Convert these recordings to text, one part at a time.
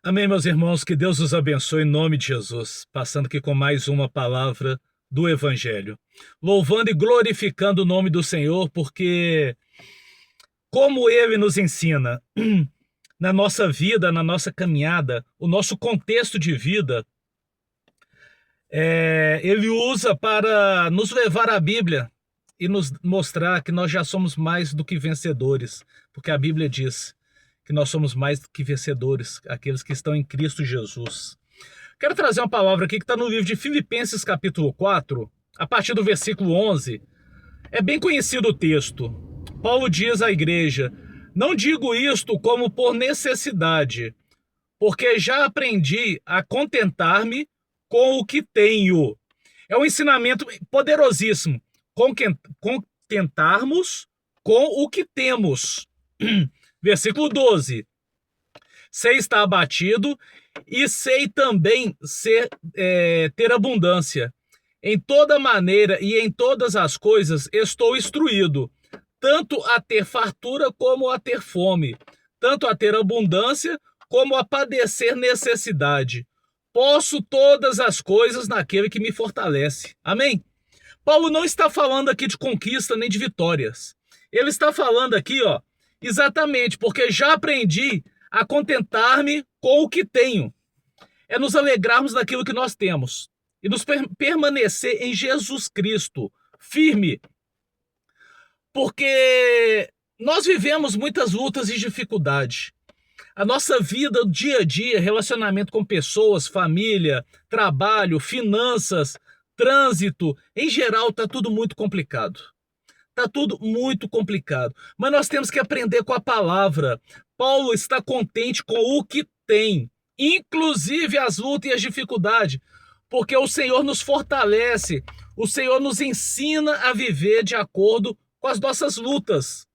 Amém, meus irmãos, que Deus os abençoe em nome de Jesus, passando aqui com mais uma palavra do Evangelho, louvando e glorificando o nome do Senhor, porque como Ele nos ensina na nossa vida, na nossa caminhada, o nosso contexto de vida, Ele usa para nos levar à Bíblia e nos mostrar que nós já somos mais do que vencedores, porque a Bíblia diz que nós somos mais do que vencedores, aqueles que estão em Cristo Jesus. Quero trazer uma palavra aqui que está no livro de Filipenses capítulo 4, a partir do versículo 11. É bem conhecido o texto. Paulo diz à igreja: não digo isto como por necessidade, porque já aprendi a contentar-me com o que tenho. É um ensinamento poderosíssimo. Contentarmos com o que temos. Versículo 12. Sei estar abatido e sei também ter abundância. Em toda maneira e em todas as coisas estou instruído, tanto a ter fartura como a ter fome, tanto a ter abundância como a padecer necessidade. Posso todas as coisas naquele que me fortalece. Amém? Paulo não está falando aqui de conquista nem de vitórias. Ele está falando aqui, exatamente porque já aprendi a contentar-me com o que tenho. É nos alegrarmos daquilo que nós temos e nos permanecer em Jesus Cristo, firme, porque nós vivemos muitas lutas e dificuldades. A nossa vida, dia a dia, relacionamento com pessoas, família, trabalho, finanças, trânsito, em geral, está tudo muito complicado. Está tudo muito complicado. Mas nós temos que aprender com a palavra. Paulo está contente com o que tem, inclusive as lutas e as dificuldades, porque o Senhor nos fortalece, o Senhor nos ensina a viver de acordo com as nossas lutas.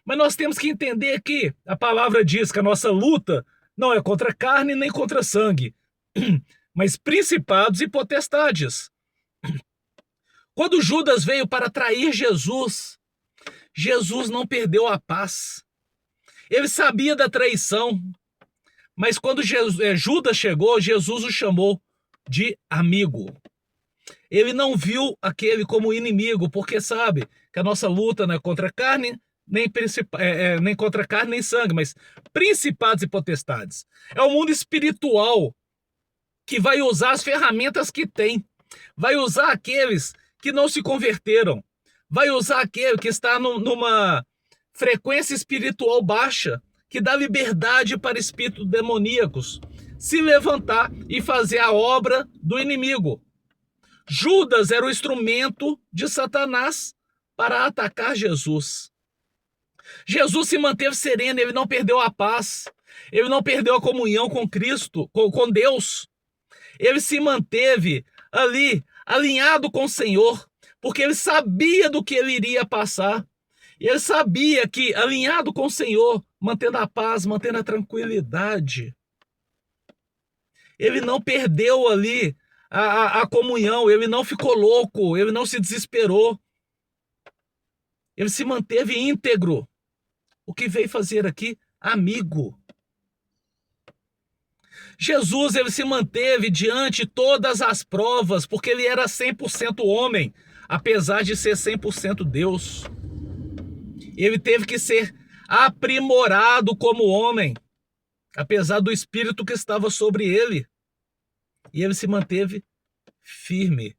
Mas nós temos que entender que a palavra diz que a nossa luta não é contra carne nem contra sangue, mas principados e potestades. Quando Judas veio para trair Jesus, Jesus não perdeu a paz. Ele sabia da traição, mas quando Judas chegou, Jesus o chamou de amigo. Ele não viu aquele como inimigo, porque sabe que a nossa luta não é contra carne, nem contra carne nem sangue, mas principados e potestades. É o mundo espiritual que vai usar as ferramentas que tem, vai usar aqueles que não se converteram, vai usar aquele que está numa frequência espiritual baixa, que dá liberdade para espíritos demoníacos se levantar e fazer a obra do inimigo. Judas era o instrumento de Satanás para atacar Jesus. Jesus se manteve sereno, ele não perdeu a paz, ele não perdeu a comunhão com Cristo, com Deus. Ele se manteve ali, alinhado com o Senhor, porque ele sabia do que ele iria passar. E ele sabia que, alinhado com o Senhor, mantendo a paz, mantendo a tranquilidade, ele não perdeu ali a comunhão, ele não ficou louco, ele não se desesperou. Ele se manteve íntegro. O que veio fazer aqui? Amigo. Jesus, ele se manteve diante de todas as provas, porque ele era 100% homem, apesar de ser 100% Deus. Ele teve que ser aprimorado como homem, apesar do espírito que estava sobre ele. E ele se manteve firme.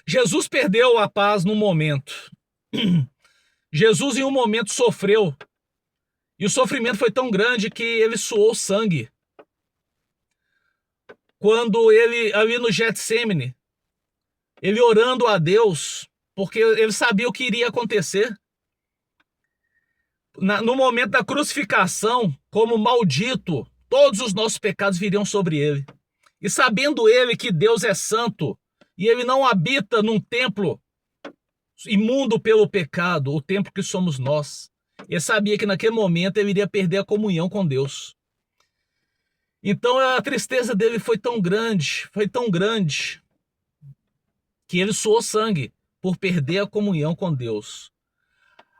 Jesus perdeu a paz num momento. Jesus, em um momento, sofreu. E o sofrimento foi tão grande que ele suou sangue. Quando ele, ali no Getsêmani, ele orando a Deus, porque ele sabia o que iria acontecer. No momento da crucificação, como maldito, todos os nossos pecados viriam sobre ele. E sabendo ele que Deus é santo, e ele não habita num templo imundo pelo pecado, o templo que somos nós, ele sabia que naquele momento ele iria perder a comunhão com Deus. Então a tristeza dele foi tão grande, que ele suou sangue por perder a comunhão com Deus.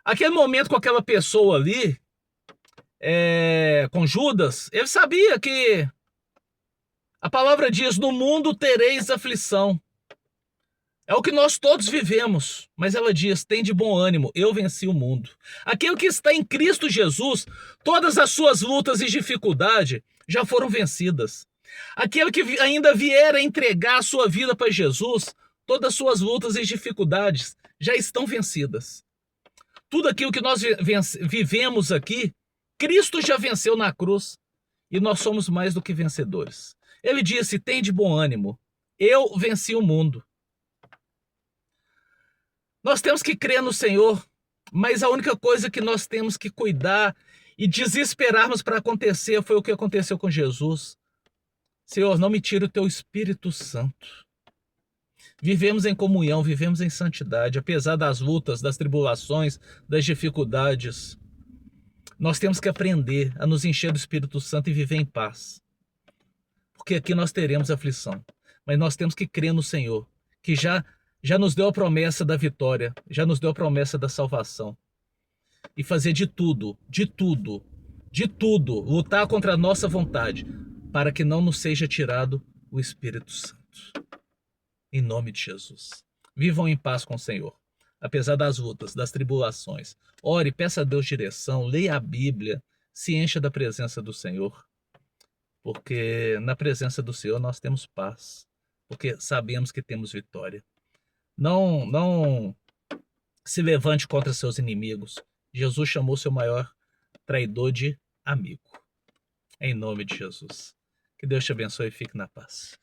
Aquele momento com aquela pessoa ali, com Judas, ele sabia que a palavra diz: no mundo tereis aflição. É o que nós todos vivemos, mas ela diz: tem de bom ânimo, eu venci o mundo. Aquele que está em Cristo Jesus, todas as suas lutas e dificuldades já foram vencidas. Aquele que ainda vier a entregar a sua vida para Jesus, todas as suas lutas e dificuldades já estão vencidas. Tudo aquilo que nós vivemos aqui, Cristo já venceu na cruz e nós somos mais do que vencedores. Ele disse: tem de bom ânimo, eu venci o mundo. Nós temos que crer no Senhor, mas a única coisa que nós temos que cuidar e desesperarmos para acontecer foi o que aconteceu com Jesus. Senhor, não me tire o teu Espírito Santo. Vivemos em comunhão, vivemos em santidade, apesar das lutas, das tribulações, das dificuldades. Nós temos que aprender a nos encher do Espírito Santo e viver em paz. Porque aqui nós teremos aflição, mas nós temos que crer no Senhor, que já nos deu a promessa da vitória, já nos deu a promessa da salvação. E fazer de tudo, lutar contra a nossa vontade, para que não nos seja tirado o Espírito Santo. Em nome de Jesus. Vivam em paz com o Senhor, apesar das lutas, das tribulações. Ore, peça a Deus direção, leia a Bíblia, se encha da presença do Senhor. Porque na presença do Senhor nós temos paz, porque sabemos que temos vitória. Não se levante contra seus inimigos. Jesus chamou seu maior traidor de amigo. Em nome de Jesus. Que Deus te abençoe e fique na paz.